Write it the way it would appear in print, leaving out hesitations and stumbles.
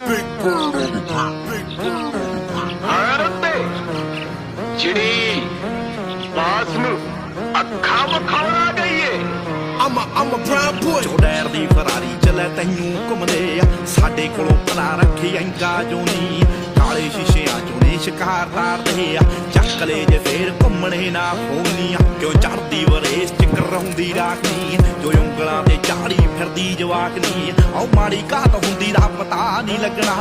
Big bird on the ground. Big bird on the ground. चिड़ी बास ਨੂੰ ਅੱਖਾਂ ਵਿਖਾਉਣ ਗਈ ਏ I'm a brown boy. ਚੋੜੈਰ the Ferrari ਚੱਲੇ ਤੈਨੂੰ ਘੁੰਮਦੇ ਆ ਸਾਡੇ ਕੋਲੋਂ ਭਲਾ ਰੱਖੀ ਐਂਗਾ ਜੋ ਨੀ ਕਾਲੇ ਸ਼ੀਸ਼ਿਆਂ ਚੋਂ ਨੇ ਸ਼ਿਕਾਰ ਤਾਰਦੇ ਆ ਚੱਕ ਲੈ ਜੇ ਫੇਰ ਘੁੰਮਣੇ ਨਾ ਹੋਣੀਆਂ ਕਿਉਂ ਚੜਦੀ ਵਰੇਸ ਚ ਕਰਾਉਂਦੀ ਰਾਖਨੀ ਜੋ ਉਂਗਲਾਂ ਤੇ ਝਾੜੀ ਫਿਰਦੀ ਜਵਾਕਨੀ ਆਉ ਮਾੜੀ ਘਾਤ ਹੁੰਦੀ ਦਾ ਪਤਾ ਨਹੀਂ ਲੱਗਣਾ